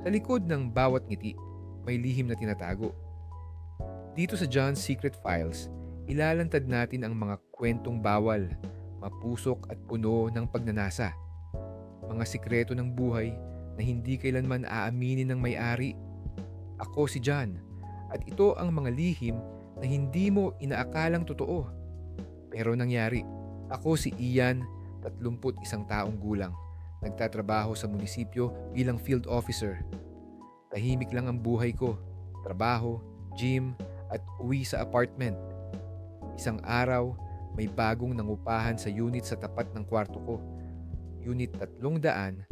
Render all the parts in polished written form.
Sa likod ng bawat ngiti, may lihim na tinatago. Dito sa John's Secret Files, ilalantad natin ang mga kwentong bawal, mapusok at puno ng pagnanasa. Mga sikreto ng buhay na hindi kailanman aaminin ng may-ari. Ako si John, at ito ang mga lihim na hindi mo inaakalang totoo. Pero nangyari. Ako si Ian, 31 taong gulang. Nagtatrabaho sa munisipyo bilang field officer. Tahimik lang ang buhay ko. Trabaho, gym, at uwi sa apartment. Isang araw, may bagong nangupahan sa unit sa tapat ng kwarto ko. Unit 305.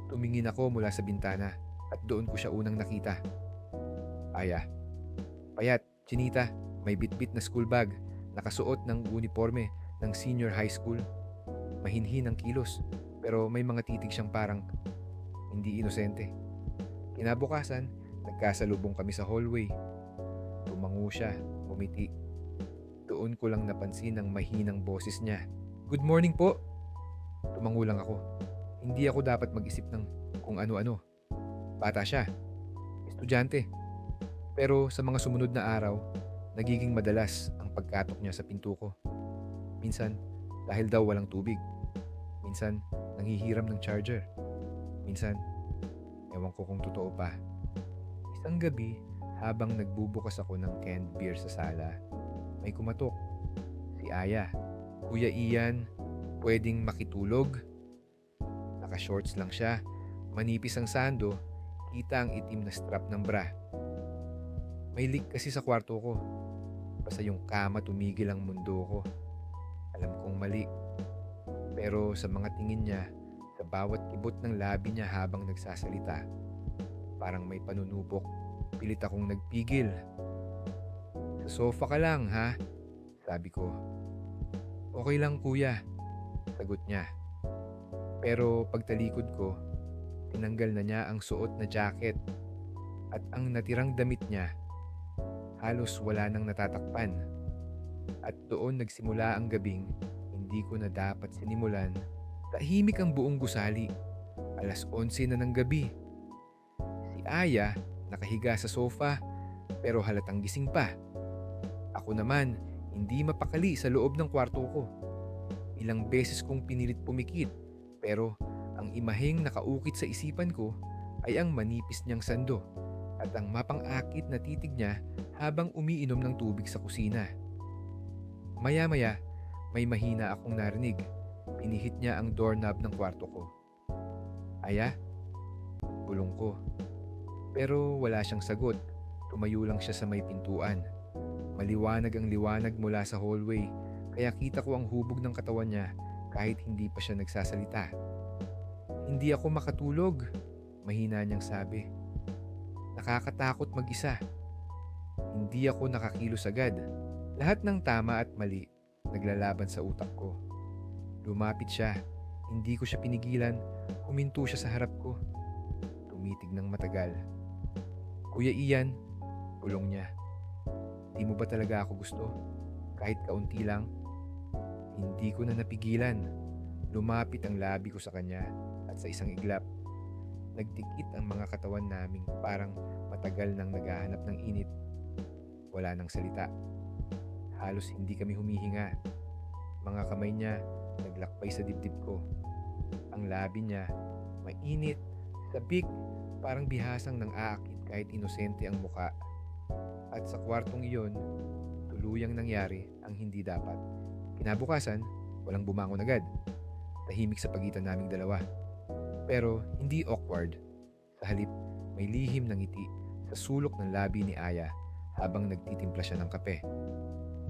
Tumingin ako mula sa bintana at doon ko siya unang nakita. Aya. Payat, chinita, may bitbit na school bag, nakasuot ng uniforme ng senior high school. Mahinhin ang kilos, pero may mga titig siyang parang hindi inosente. Kinabukasan, nagkasalubong kami sa hallway. Tumango siya, umiti. Doon ko lang napansin ang mahinang boses niya. "Good morning po." Tumango lang ako. Hindi ako dapat mag-isip ng kung ano-ano. Bata siya, estudyante. Pero sa mga sumunod na araw, nagiging madalas ang pagkatok niya sa pinto ko. Minsan, dahil daw walang tubig. Minsan, nanghihiram ng charger. Minsan, ewan ko kung totoo pa. Isang gabi, habang nagbubukas ako ng canned beer sa sala, may kumatok. Si Aya. "Kuya Ian, pwedeng makitulog?" Naka-shorts lang siya, manipis ang sando, kita ang itim na strap ng bra. May leak kasi sa kwarto ko. Basta yung kama tumigil ang mundo ko. Alam kong mali. Pero sa mga tingin niya, sa bawat kibot ng labi niya habang nagsasalita, parang may panunubok. Pilit akong nagpigil. "Sa sofa ka lang, ha?" Sabi ko. "Okay lang, kuya," sagot niya. Pero pagtalikod ko, tinanggal na niya ang suot na jacket at ang natirang damit niya halos wala nang natatakpan. At doon nagsimula ang gabing hindi ko na dapat sinimulan. Tahimik ang buong gusali. 11:00 na ng gabi. Si Aya nakahiga sa sofa pero halatang gising pa. Ako naman hindi mapakali sa loob ng kwarto ko. Ilang beses kong pinilit pumikit pero ang imaheng nakaukit sa isipan ko ay ang manipis niyang sando at ang mapang-akit na titig niya habang umiinom ng tubig sa kusina. Maya-maya, may mahina akong narinig. Pinihit niya ang doorknob ng kwarto ko. "Aya?" Bulong ko. Pero wala siyang sagot. Tumayo lang siya sa may pintuan. Maliwanag ang liwanag mula sa hallway, kaya kita ko ang hubog ng katawan niya kahit hindi pa siya nagsasalita. "Hindi ako makatulog," mahina niyang sabi. "Nakakatakot mag-isa." Hindi ako nakakilos agad. Lahat ng tama at mali naglalaban sa utak ko. Lumapit siya. Hindi ko siya pinigilan. Huminto siya sa harap ko. Tumitig ng matagal. "Kuya Ian," bulong niya. "Di mo ba talaga ako gusto? Kahit kaunti lang?" Hindi ko na napigilan. Lumapit ang labi ko sa kanya at sa isang iglap, nagdikit ang mga katawan naming parang matagal nang naghahanap ng init. Wala nang salita. Halos hindi kami humihinga. Mga kamay niya naglakbay sa dibdib ko. Ang labi niya mainit, sabik, parang bihasang nang aakit kahit inosente ang muka. At sa kwartong iyon, tuluyang nangyari ang hindi dapat. Kinabukasan, walang bumangon agad. Tahimik sa pagitan naming dalawa. Pero hindi awkward. Sa halip, may lihim ng ngiti sa sulok ng labi ni Aya habang nagtitimpla siya ng kape.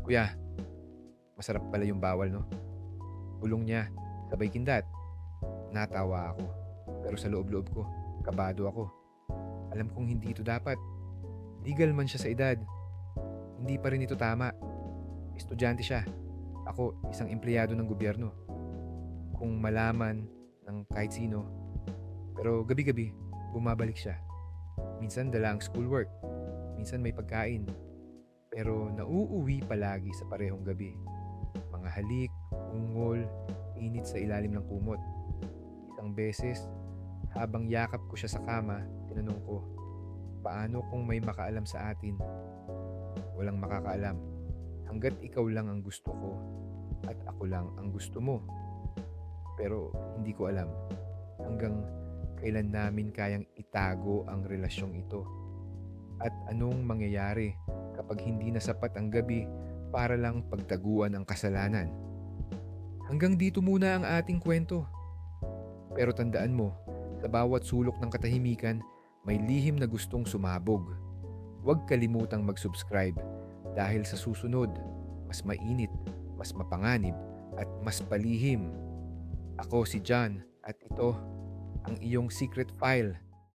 "Kuya, masarap pala yung bawal, no?" Bulong niya, sabay kindat. Natawa ako. Pero sa loob-loob ko, kabado ako. Alam kong hindi ito dapat. Legal man siya sa edad. Hindi pa rin ito tama. Estudyante siya. Ako, isang empleyado ng gobyerno. Kung malaman ng kahit sino. Pero gabi-gabi, bumabalik siya. Minsan dala ang schoolwork. Minsan may pagkain. Pero nauuwi palagi sa parehong gabi. Mga halik, ungol, init sa ilalim ng kumot. Isang beses, Habang yakap ko siya sa kama, tinanong ko, paano kung may makaalam sa atin? Walang makakaalam. Hanggat ikaw lang ang gusto ko at ako lang ang gusto mo. Pero hindi ko alam hanggang kailan namin kayang itago ang relasyong ito. At anong mangyayari kapag hindi na sapat ang gabi para lang pagtaguan ang kasalanan. Hanggang dito muna ang ating kwento. Pero tandaan mo, sa bawat sulok ng katahimikan, may lihim na gustong sumabog. Huwag kalimutang mag-subscribe dahil sa susunod, mas mainit, mas mapanganib, at mas palihim. Ako si John at ito ang iyong secret file